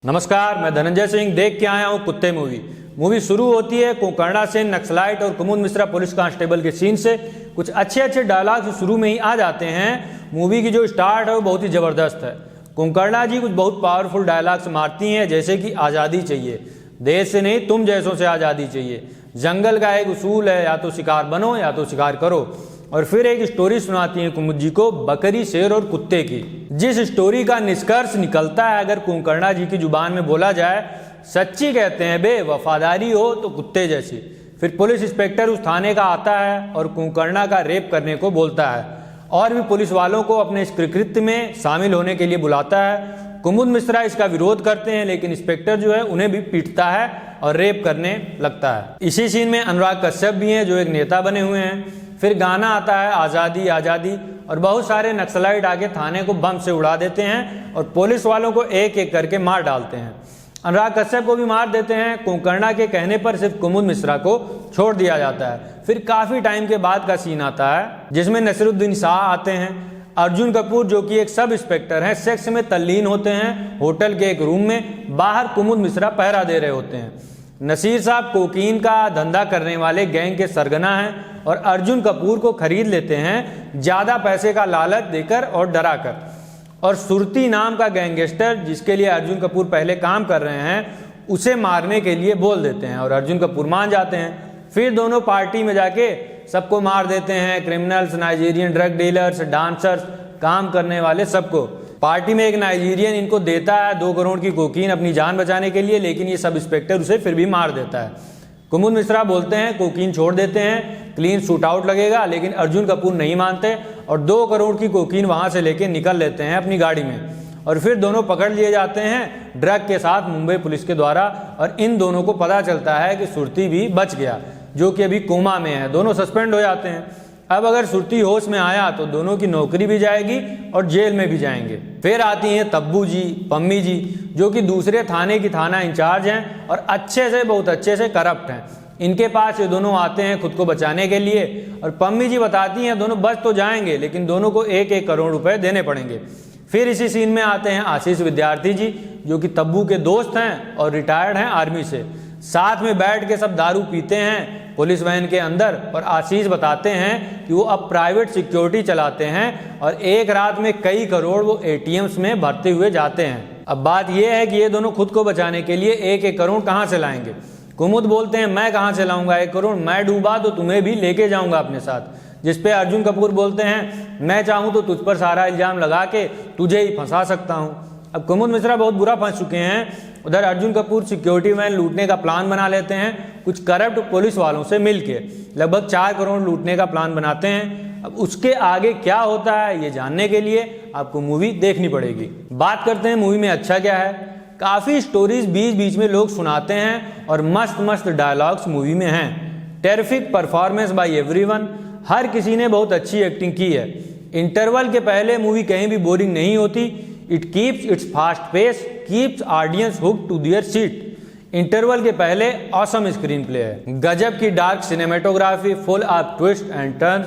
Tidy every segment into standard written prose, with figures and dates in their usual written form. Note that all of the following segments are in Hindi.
नमस्कार, मैं धनंजय सिंह देख के आया हूँ कुत्ते मूवी शुरू होती है कोंकणा सेन नक्सलाइट और कुमुद मिश्रा पुलिस कांस्टेबल के सीन से। कुछ अच्छे डायलॉग्स शुरू में ही आ जाते हैं। मूवी की जो स्टार्ट है वो बहुत ही ज़बरदस्त है। कोंकणा जी कुछ बहुत पावरफुल डायलॉग्स मारती हैं, जैसे कि आज़ादी चाहिए, देश से नहीं तुम जैसों से आज़ादी चाहिए, जंगल का एक उसूल है, या तो शिकार बनो या तो शिकार करो। और फिर एक स्टोरी सुनाती है कुमुद जी को बकरी, शेर और कुत्ते की, जिस स्टोरी का निष्कर्ष निकलता है अगर कोंकणा जी की जुबान में बोला जाए, सच्ची कहते हैं बे, वफादारी हो तो कुत्ते जैसी। फिर पुलिस इंस्पेक्टर उस थाने का आता है और कोंकणा का रेप करने को बोलता है और भी पुलिस वालों को अपने इस कृत्य में शामिल होने के लिए बुलाता है। कुमुद मिश्रा इसका विरोध करते हैं, लेकिन इंस्पेक्टर जो है उन्हें भी पीटता है और रेप करने लगता है। इसी सीन में अनुराग कश्यप भी हैं जो एक नेता बने हुए हैं। फिर गाना आता है आज़ादी आज़ादी, और बहुत सारे नक्सलाइट आके थाने को बम से उड़ा देते हैं और पुलिस वालों को एक एक करके मार डालते हैं। अनुराग कश्यप को भी मार देते हैं। कोंकणा के कहने पर सिर्फ कुमुद मिश्रा को छोड़ दिया जाता है। फिर काफ़ी टाइम के बाद का सीन आता है जिसमें नसीरुद्दीन शाह आते हैं। अर्जुन कपूर जो कि एक सब इंस्पेक्टर हैं, सेक्स में तल्लीन होते हैं। होटल के एक रूम में बाहर कुमुद मिश्रा पहरा दे रहे होते हैं। नसीर साहब कोकीन का धंधा करने वाले गैंग के सरगना हैं और अर्जुन कपूर को खरीद लेते हैं ज़्यादा पैसे का लालच देकर और डराकर। और सुरती नाम का गैंगस्टर जिसके लिए अर्जुन कपूर पहले काम कर रहे हैं, उसे मारने के लिए बोल देते हैं और अर्जुन कपूर मान जाते हैं। फिर दोनों पार्टी में जाके सबको मार देते हैं, criminals, Nigerian drug dealers, dancers, काम करने वाले सबको। पार्टी में एक नाइजीरियन इनको देता है 2 करोड़ की कोकीन अपनी जान बचाने के लिए, लेकिन ये सब इंस्पेक्टर उसे फिर भी मार देता है। कुमुद मिश्रा बोलते हैं कोकीन छोड़ देते हैं, क्लीन शूट आउट लगेगा, लेकिन अर्जुन कपूर नहीं मानते और 2 करोड़ की कोकीन वहां से लेके निकल लेते हैं अपनी गाड़ी में। और फिर दोनों पकड़ लिए जाते हैं ड्रग के साथ मुंबई पुलिस के द्वारा। और इन दोनों को पता चलता है कि सुरती भी बच गया, जो कि अभी कोमा में है। दोनों सस्पेंड हो जाते हैं। अब अगर सुरती होश में आया तो दोनों की नौकरी भी जाएगी और जेल में भी जाएंगे। फिर आती हैं तब्बू जी, पम्मी जी, जो कि दूसरे थाने की थाना इंचार्ज हैं और बहुत अच्छे से करप्ट हैं। इनके पास ये दोनों आते हैं खुद को बचाने के लिए और पम्मी जी बताती हैं दोनों बच तो जाएंगे, लेकिन दोनों को 1-1 करोड़ रुपए देने पड़ेंगे। फिर इसी सीन में आते हैं आशीष विद्यार्थी जी, जो कि तब्बू के दोस्त हैं और रिटायर्ड हैं आर्मी से। साथ में बैठ के सब दारू पीते हैं पुलिस वैन के अंदर और आशीष बताते हैं कि वो अब प्राइवेट सिक्योरिटी चलाते हैं और एक रात में कई करोड़ वो एटीएम्स में भरते हुए जाते हैं। अब बात यह है कि ये दोनों खुद को बचाने के लिए 1-1 करोड़ कहाँ से लाएंगे। कुमुद बोलते हैं मैं कहाँ से लाऊंगा 1 करोड़, मैं डूबा तो तुम्हें भी लेके जाऊंगा अपने साथ। जिस पे अर्जुन कपूर बोलते हैं मैं चाहूँ तो तुझ पर सारा इल्जाम लगा के तुझे ही फंसा सकता हूँ। अब कुमुद मिश्रा बहुत बुरा फंस चुके हैं। उधर अर्जुन कपूर सिक्योरिटी वैन लूटने का प्लान बना लेते हैं कुछ करप्ट पुलिस वालों से मिलके। लगभग 4 करोड़ लूटने का प्लान बनाते हैं। अब उसके आगे क्या होता है ये जानने के लिए आपको मूवी देखनी पड़ेगी। बात करते हैं मूवी में अच्छा क्या है। काफ़ी स्टोरीज बीच बीच में लोग सुनाते हैं और मस्त डायलॉग्स मूवी में हैं। टेरिफिक परफॉर्मेंस बाय एवरीवन, हर किसी ने बहुत अच्छी एक्टिंग की है। इंटरवल के पहले मूवी कहीं भी बोरिंग नहीं होती। It keeps its fast pace, keeps audience hook to their seat. Interval के पहले ऑसम स्क्रीन प्ले है, गजब की dark cinematography, full of twist and turns.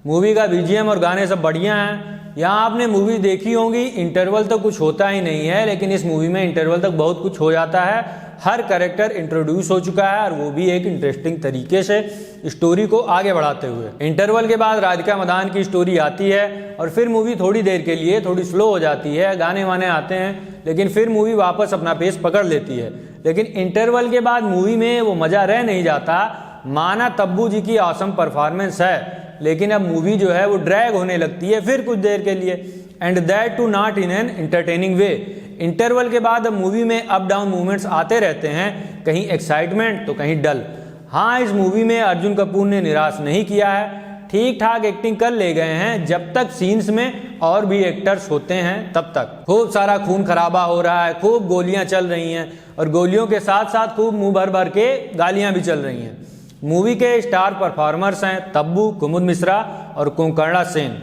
Movie का बीजीएम और गाने सब बढ़िया हैं। यहाँ आपने मूवी देखी होंगी, इंटरवल तक कुछ होता ही नहीं है, लेकिन इस मूवी में इंटरवल तक बहुत कुछ हो जाता है। हर कैरेक्टर इंट्रोड्यूस हो चुका है और वो भी एक इंटरेस्टिंग तरीके से स्टोरी को आगे बढ़ाते हुए। इंटरवल के बाद राधिका मदान की स्टोरी आती है और फिर मूवी थोड़ी देर के लिए थोड़ी स्लो हो जाती है, गाने वाने आते हैं, लेकिन फिर मूवी वापस अपना पेस पकड़ लेती है। लेकिन इंटरवल के बाद मूवी में वो मज़ा रह नहीं जाता। माना तब्बू जी की ऑसम परफॉर्मेंस है, लेकिन अब मूवी जो है वो ड्रैग होने लगती है फिर कुछ देर के लिए, and that too not in an entertaining way. Interval के बाद अब मूवी में अप डाउन मूवमेंट्स आते रहते हैं, कहीं एक्साइटमेंट तो कहीं डल। हाँ, इस मूवी में अर्जुन कपूर ने निराश नहीं किया है, ठीक ठाक एक्टिंग कर ले गए हैं। जब तक सीन्स में और भी एक्टर्स होते हैं तब तक खूब सारा खून खराबा हो रहा है, खूब गोलियां चल रही हैं और गोलियों के साथ साथ खूब मुंह भर भर के गालियां भी चल रही हैं। मूवी के स्टार परफॉर्मर्स हैं तब्बू, कुमुद मिश्रा और कोंकणा सेन।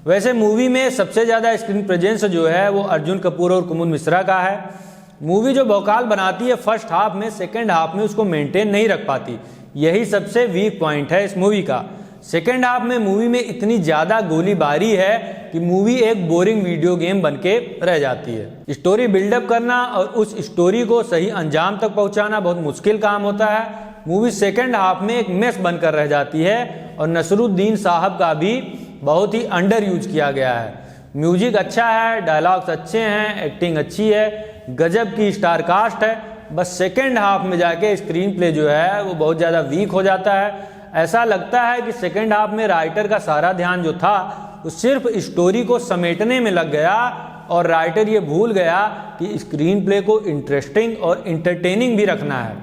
वैसे मूवी में सबसे ज़्यादा स्क्रीन प्रेजेंस जो है वो अर्जुन कपूर और कुमुद मिश्रा का है। मूवी जो भौकाल बनाती है फर्स्ट हाफ में, सेकेंड हाफ में उसको मेंटेन नहीं रख पाती। यही सबसे वीक पॉइंट है इस मूवी का। सेकेंड हाफ में मूवी में इतनी ज़्यादा गोलीबारी है कि मूवी एक बोरिंग वीडियो गेम बनके रह जाती है। स्टोरी बिल्डअप करना और उस स्टोरी को सही अंजाम तक पहुंचाना बहुत मुश्किल काम होता है। मूवी सेकेंड हाफ में एक मेस बनकर रह जाती है और नसरुद्दीन साहब का भी बहुत ही अंडर यूज किया गया है। म्यूजिक अच्छा है, डायलॉग्स अच्छे हैं, एक्टिंग अच्छी है, गजब की स्टार कास्ट है। बस सेकेंड हाफ में जाके स्क्रीन प्ले जो है वो बहुत ज़्यादा वीक हो जाता है। ऐसा लगता है कि सेकेंड हाफ में राइटर का सारा ध्यान जो था वो सिर्फ स्टोरी को समेटने में लग गया और राइटर ये भूल गया कि स्क्रीन प्ले को इंटरेस्टिंग और इंटरटेनिंग भी रखना है।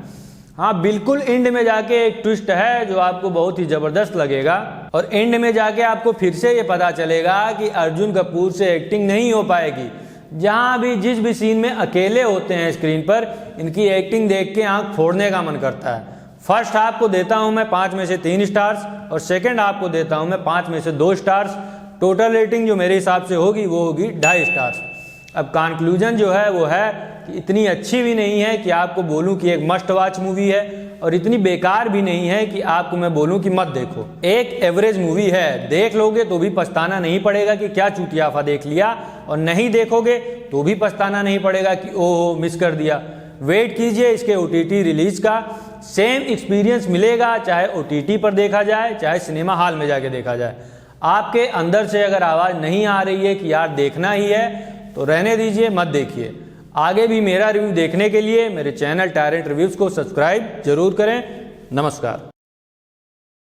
हाँ, बिल्कुल एंड में जाके एक ट्विस्ट है जो आपको बहुत ही ज़बरदस्त लगेगा और एंड में जाके आपको फिर से ये पता चलेगा कि अर्जुन कपूर से एक्टिंग नहीं हो पाएगी। जहाँ भी जिस भी सीन में अकेले होते हैं स्क्रीन पर, इनकी एक्टिंग देख के आँख फोड़ने का मन करता है। फर्स्ट हाफ को देता हूँ मैं 5 में से 3 स्टार्स और सेकेंड हाफ को देता हूँ मैं 5 में से 2 स्टार्स। टोटल रेटिंग जो मेरे हिसाब से होगी वो होगी 2.5 स्टार्स। अब कंक्लूजन जो है वो है कि इतनी अच्छी भी नहीं है कि आपको बोलूं कि एक मस्ट वॉच मूवी है और इतनी बेकार भी नहीं है कि आपको मैं बोलूं कि मत देखो। एक एवरेज मूवी है, देख लोगे तो भी पछताना नहीं पड़ेगा कि क्या चूतियाफा देख लिया, और नहीं देखोगे तो भी पछताना नहीं पड़ेगा कि ओहो मिस कर दिया। वेट कीजिए इसके OTT रिलीज का, सेम एक्सपीरियंस मिलेगा चाहे OTT पर देखा जाए चाहे सिनेमा हॉल में जाके देखा जाए। आपके अंदर से अगर आवाज़ नहीं आ रही है कि यार देखना ही है तो रहने दीजिए, मत देखिए। आगे भी मेरा रिव्यू देखने के लिए मेरे चैनल टायरेंट रिव्यूज़ को सब्सक्राइब जरूर करें। नमस्कार।